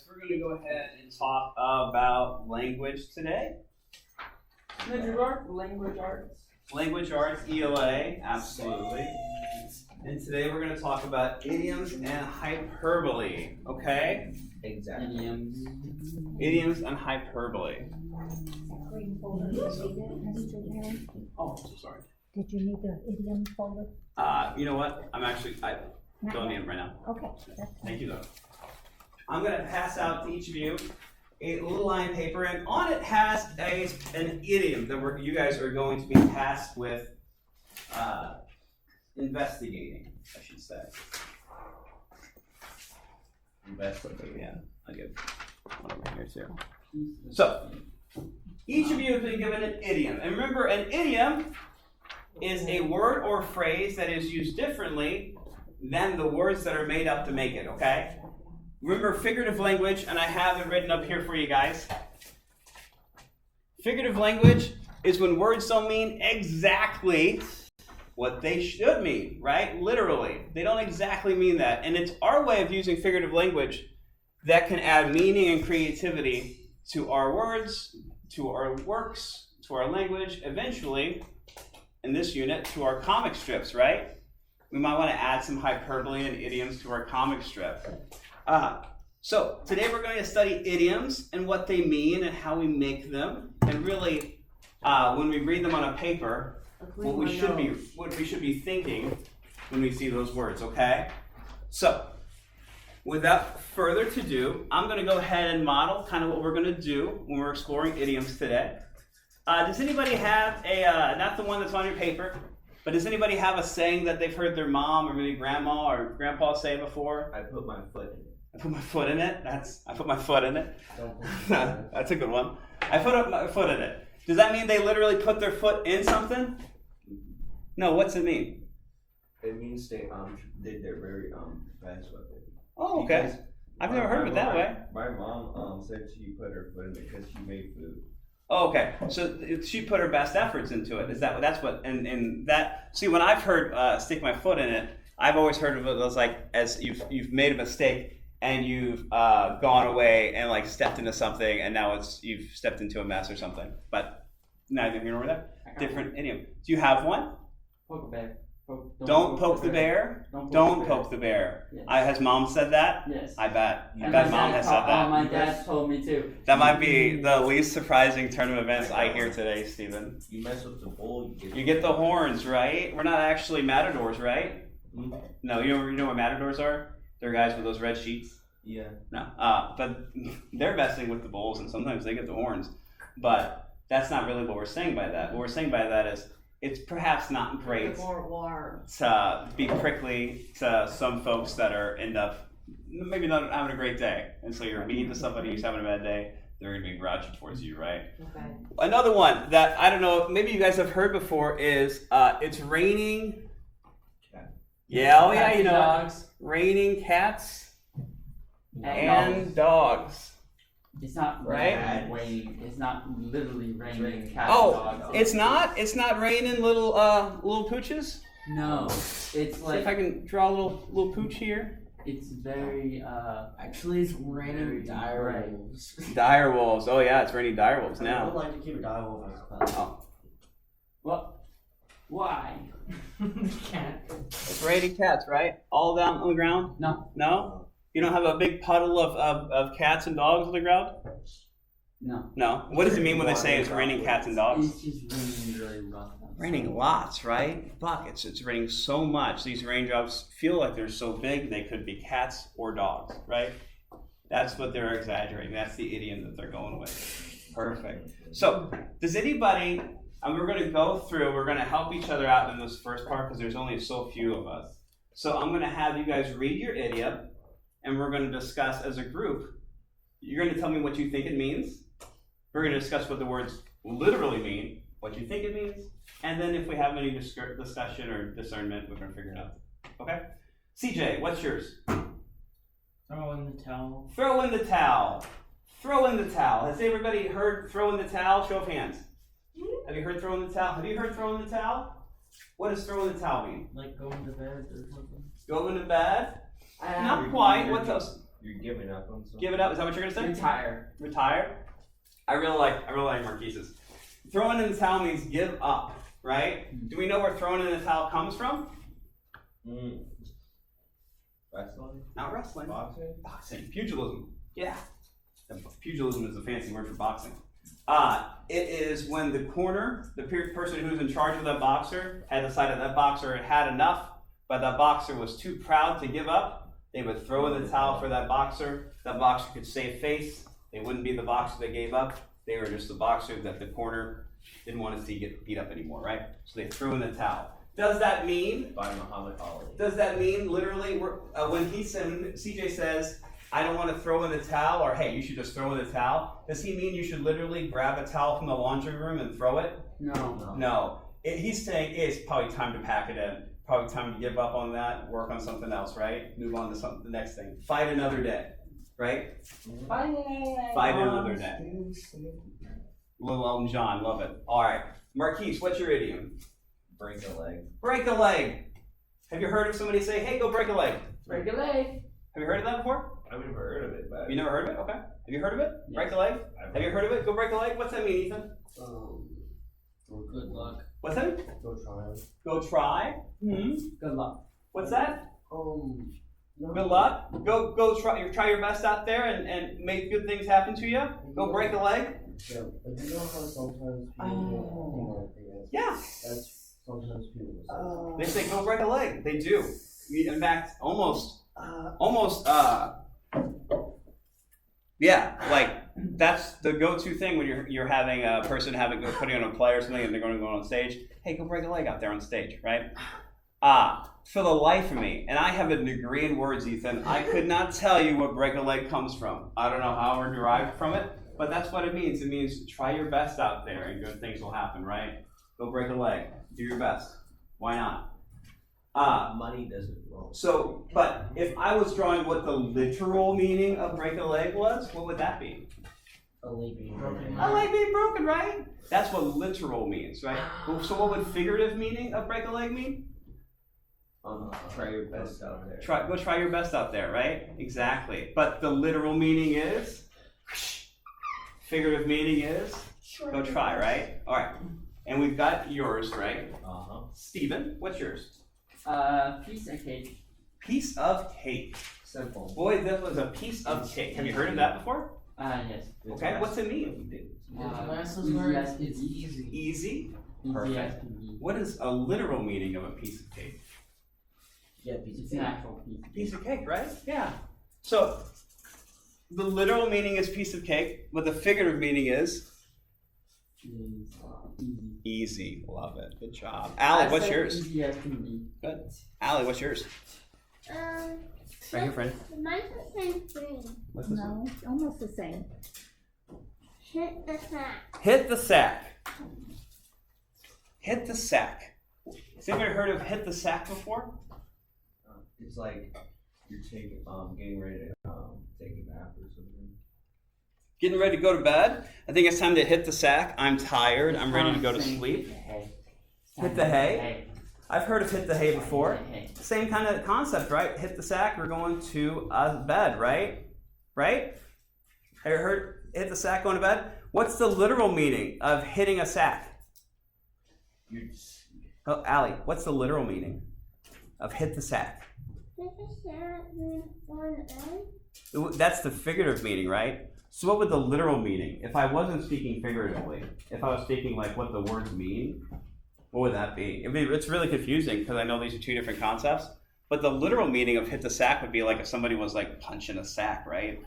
we're going to go ahead and talk about language today. Language arts. Language arts, ELA, absolutely. And today we're going to talk about idioms and hyperbole, okay? Exactly. Idioms and hyperbole. Oh, so sorry. Did you need the idiom folder? You know what? I don't need them right now. Okay. Thank you, though. I'm going to pass out to each of you a little line paper, and on it has an idiom that you guys are going to be tasked with investigating, I should say. Investigating, yeah. I'll give one over here, too. So, each of you have been given an idiom. And remember, an idiom is a word or phrase that is used differently than the words that are made up to make it, okay? Remember figurative language, and I have it written up here for you guys. Figurative language is when words don't mean exactly what they should mean, right? Literally. They don't exactly mean that. And it's our way of using figurative language that can add meaning and creativity to our words, to our works, to our language, eventually, in this unit, to our comic strips, right? We might want to add some hyperbole and idioms to our comic strip. So today we're going to study idioms and what they mean and how we make them, and really, when we read them on a paper, what we should be thinking when we see those words. Okay. So, without further ado, I'm going to go ahead and model kind of what we're going to do when we're exploring idioms today. Does anybody have not the one that's on your paper, but does anybody have a saying that they've heard their mom or maybe grandma or grandpa say before? I put my foot in it. I put my foot in it? I put my foot in it? That's a good one. I put my foot in it. Does that mean they literally put their foot in something? No, what's it mean? It means they did their very best with it. Oh, okay. Because I've never heard of it that way. My mom said she put her foot in it because she made food. Oh, okay. So she put her best efforts into it. That's what and that? See, when I've heard stick my foot in it, I've always heard of it as like as you've made a mistake and you've gone away and like stepped into something and now you've stepped into a mess or something. But neither here nor there. Different idiom. Do you have one? Poke a bear. Don't poke the bear. Don't poke the bear. Yes. Has mom said that? Yes. I bet. I And bet mom has said that. My dad told me too. That might be the least surprising turn of events I hear today, Stephen. You mess with the bull, You get the horns, right? We're not actually matadors, right? Mm-hmm. No, you know what matadors are? They're guys with those red sheets. Yeah. No, but they're messing with the bulls, and sometimes they get the horns. But that's not really what we're saying by that. What we're saying by that is it's perhaps not great to be prickly to some folks that end up maybe not having a great day. And so you're mean to somebody who's having a bad day, they're going to be grouchy towards you, right? Okay. Another one that I don't know, maybe you guys have heard before is it's raining. Yeah, oh yeah, you know, Dogs. Raining cats And dogs. It's not Right? raining. It's not literally raining cats Oh, and dogs. it's not. It's not raining little pooches. No. It's See if like I can draw a little pooch here. it's very Actually, it's raining dire wolves. Dire wolves. Oh yeah, it's raining dire wolves I would now. like to keep a dire wolf as a pet. Oh, what? Why? Can't. it's raining cats, right? All down on the ground. No. No. You don't have a big puddle of cats and dogs on the ground. No. No. What does it mean when they say it's raining cats and dogs? It's just raining really rough. outside. Raining lots, right? Buckets. It's raining so much. These raindrops feel like they're so big they could be cats or dogs, right? That's what they're exaggerating. That's the idiom that they're going with. Perfect. So, does anybody, and we're going to go through, we're going to help each other out in this first part because there's only so few of us. So I'm going to have you guys read your idiom and we're going to discuss as a group. You're going to tell me what you think it means. We're going to discuss what the words literally mean, what you think it means, and then if we have any discussion or discernment, we're going to figure it out. Okay? CJ, what's yours? Throw in the towel. Throw in the towel. Throw in the towel. Has everybody heard throw in the towel? Show of hands. Have you heard throw in the towel? Have you heard throw in the towel? What does throw in the towel mean? Like going to bed or something. Go into bed? Not quite. What else? You're giving up on something. Give it up. Is that what you're gonna say? Retire. Retire. I really like Marquise's. Throwing in the towel means give up, right? Do we know where throwing in the towel comes from? Wrestling? Not wrestling. Boxing? Boxing. Pugilism. Yeah. Pugilism is a fancy word for boxing. It is when the corner, the person who's in charge of that boxer, had decided that boxer had enough, but that boxer was too proud to give up. They would throw in the towel for that boxer. That boxer could save face. They wouldn't be the boxer that gave up. They were just the boxer that the corner didn't want to see get beat up anymore, right? So they threw in the towel. Does that mean? By Muhammad Ali. Does that mean literally when CJ says, I don't want to throw in the towel, or hey, you should just throw in the towel? Does he mean you should literally grab a towel from the laundry room and throw it? No. No. He's saying it's probably time to pack it in. Probably time to give up on that, work on something else, right? Move on to the next thing. Fight another day, right? Fight another day. Little Elton John, love it. All right. Marquise, what's your idiom? Break a leg. Break a leg. Have you heard of somebody say, hey, go break a leg? Break a leg. Have you heard of that before? I've never heard of it, but You never heard of it? Okay. Have you heard of it? Yes. Break a leg? Have you heard of it? Go break a leg? What's that mean, Ethan? Good luck. What's that mean? go try. Go try. Good luck. What's that? No. Good luck. Go try your best out there and make good things happen to you. Go break a leg. Yeah, but you know how sometimes people Yeah. that's sometimes people They say go break a leg. They do. In fact, yeah, like that's the go-to thing when you're having a person putting on a play or something and they're going to go on stage. Hey, go break a leg out there on stage, right? For the life of me, and I have a degree in words, Ethan, I could not tell you what break a leg comes from. I don't know how we're derived from it, but that's what it means. It means try your best out there and good things will happen, right? Go break a leg. Do your best. Why not? Money doesn't roll. So, but if I was drawing what the literal meaning of break a leg was, what would that be? a leg being broken. A leg being broken, right? That's what literal means, right? So what would figurative meaning of break a leg mean? Try your best out there. Go try your best out there, right? Exactly. But the literal meaning is, figurative meaning is, go try, right? All right. And we've got yours, right? Steven, what's yours? Piece of cake. Piece of cake. Simple. Boy, that was a piece of cake. Have you heard of that before? Yes. Okay, what's it mean? Glasses easy were as can it's be. easy. Easy? Easy Perfect. as can be. What is a literal meaning of a piece of cake? Yeah, piece It's of an cake. actual piece. Piece of cake, right? Yeah. So, the literal meaning is piece of cake, but the figurative meaning is Easy. easy. Love it. Good job. Allie, what's yours? Easy as can be. Good. Allie, what's yours? Right here, friend. Mine's the same thing. What's this one? No, it's almost the same. Hit the sack. Hit the sack. Hit the sack. Has anybody heard of hit the sack before? It's like you're getting ready to take a nap or something. Getting ready to go to bed? I think it's time to hit the sack. I'm tired. I'm ready to go to sleep. Hit the hay? I've heard of hit the hay before. Same kind of concept, right? Hit the sack, we're going to bed, right? Right? Have you heard hit the sack, going to bed? What's the literal meaning of hitting a sack? Oh, Allie, what's the literal meaning of hit the sack? Hit the sack on egg. That's the figurative meaning, right? So what would the literal meaning, if I wasn't speaking figuratively, if I was speaking like what the words mean, what would that be? It's really confusing because I know these are two different concepts, but the literal meaning of hit the sack would be like if somebody was like punching a sack, right?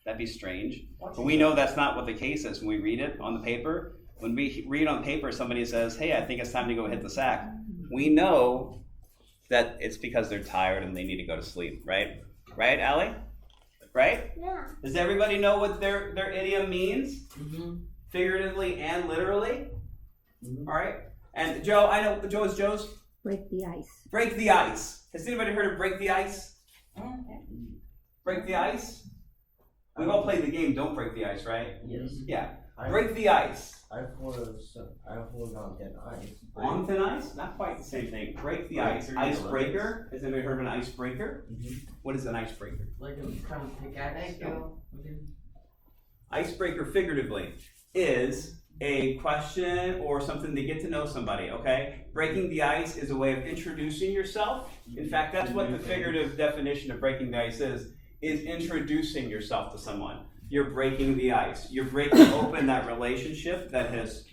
That'd be strange. But we know that's not what the case is when we read it on the paper. When we read on paper, somebody says, hey, I think it's time to go hit the sack. We know that it's because they're tired and they need to go to sleep, right? Right, Allie? Right? Yeah. Does everybody know what their idiom means? Mm-hmm. Figuratively and literally? Mhm. All right. And Joe, I know Joe's Break the ice. break the ice. Has anybody heard of break the ice? Break the ice? We've all played the game Don't Break the Ice, right? Yes. Yeah. Break the ice. I've heard on thin ice. On thin ice? Not quite the same thing. Break the ice. Icebreaker. Has anybody heard of an icebreaker? What is an icebreaker? Like a kind of pickaxe. Thank you. Okay. Icebreaker, figuratively, is a question or something to get to know somebody, okay? Breaking the ice is a way of introducing yourself. In fact, that's what the figurative definition of breaking the ice is introducing yourself to someone. You're breaking the ice. You're breaking open that relationship that is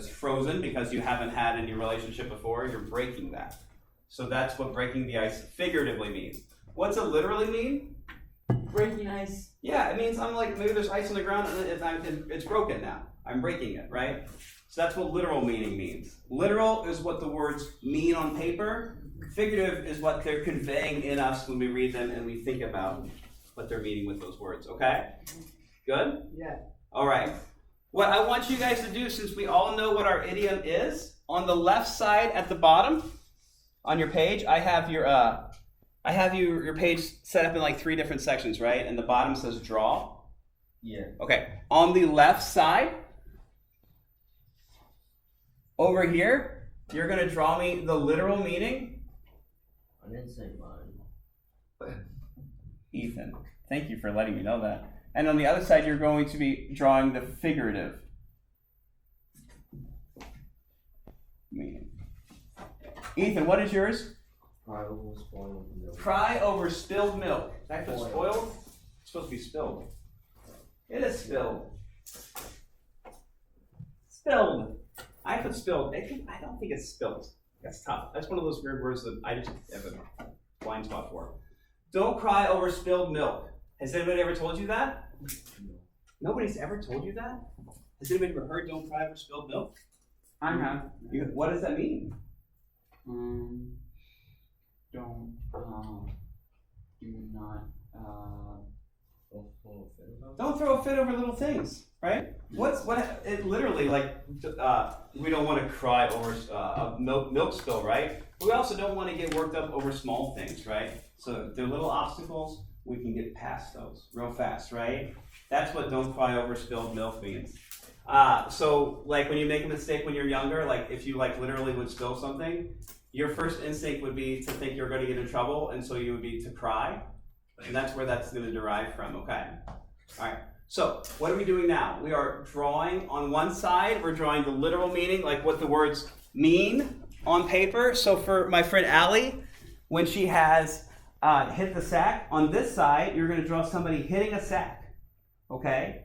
frozen because you haven't had any relationship before. You're breaking that. So that's what breaking the ice figuratively means. What's it literally mean? Breaking ice. Yeah, it means I'm like, maybe there's ice on the ground and it's broken now. I'm breaking it, right? So that's what literal meaning means. Literal is what the words mean on paper. Figurative is what they're conveying in us when we read them and we think about what they're meaning with those words, okay? Good? Yeah. All right. What I want you guys to do, since we all know what our idiom is, on the left side at the bottom on your page, I have your page set up in like 3 different sections, right? And the bottom says draw. Yeah. Okay. On the left side, over here, you're going to draw me the literal meaning. I didn't say mine. Ethan, thank you for letting me know that. And on the other side, you're going to be drawing the figurative meaning. Ethan, what is yours? Cry over spoiled milk. Cry over spilled milk. Is that just spoiled? It's supposed to be spilled. It is spilled. Spilled. I put spilled. I don't think it's spilled. That's tough. That's one of those weird words that I just have a blind spot for. Don't cry over spilled milk. Has anybody ever told you that? Nobody's ever told you that? Has anybody ever heard don't cry over spilled milk? I have. What does that mean? Don't do not Don't throw a fit over little things, right? It literally, like, we don't want to cry over a milk spill, right? But we also don't want to get worked up over small things, right? So if they're little obstacles, we can get past those real fast, right? That's what don't cry over spilled milk means. So like when you make a mistake when you're younger, like if you like literally would spill something, your first instinct would be to think you're going to get in trouble, and so you would be to cry. And that's where that's going to derive from, okay? All right, so what are we doing now? We are drawing on one side, we're drawing the literal meaning, like what the words mean on paper. So for my friend Allie, when she has hit the sack, on this side, you're going to draw somebody hitting a sack, okay?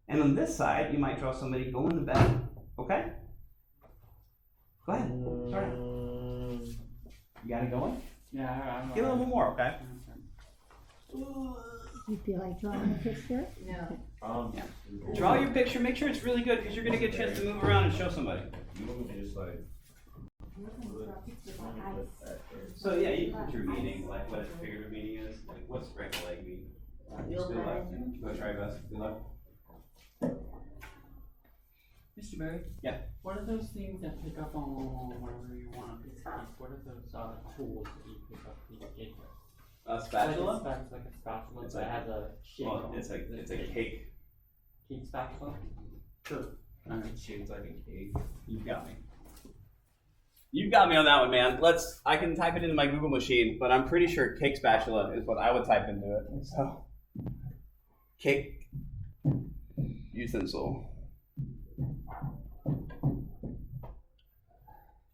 And on this side, you might draw somebody going to bed, okay? Go ahead, start it. You got it going? Yeah. Get a little more, okay? You feel like drawing a picture? Yeah. Draw your picture, make sure it's really good, because you're going to get a chance to move around and show somebody. You want me to just like So yeah, you can put your meaning, like what a figurative meaning is. Like what's break a leg mean? Just good luck. Go try your best. Good luck. Mr. Barry? Yeah. What are those things that pick up on whenever you want a piece of cake? What are those tools that you pick up a piece of cake with? A spatula? Like a spatula It's that like- has a shape. Well, on it's it. a cake. Cake spatula? Sure. it shaped like a cake. You've got me. You've got me on that one, man. I can type it into my Google machine, but I'm pretty sure cake spatula is what I would type into it. So, cake utensil.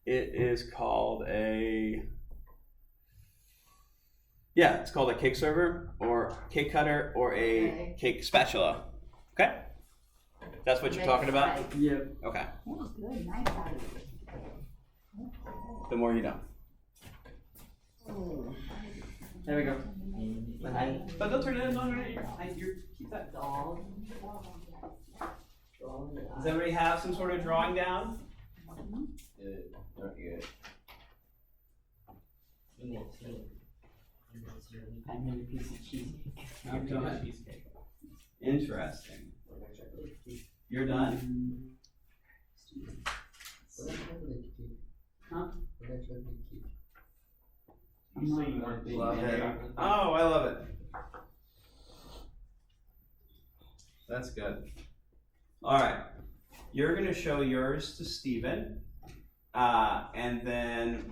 It is called it's called a cake server or cake cutter or a cake spatula. Okay? That's what you're talking about? Yeah. Okay. Oh, good, nice body. The more you know. There we go. But don't turn it in. Don't turn it in. Keep that. Does everybody have some sort of drawing down? Not yet. I made a piece of cheesecake. You've done cheesecake. Interesting. You're done? Huh? You say you want to Love it. Oh, I love it. That's good. All right. You're gonna show yours to Steven. And then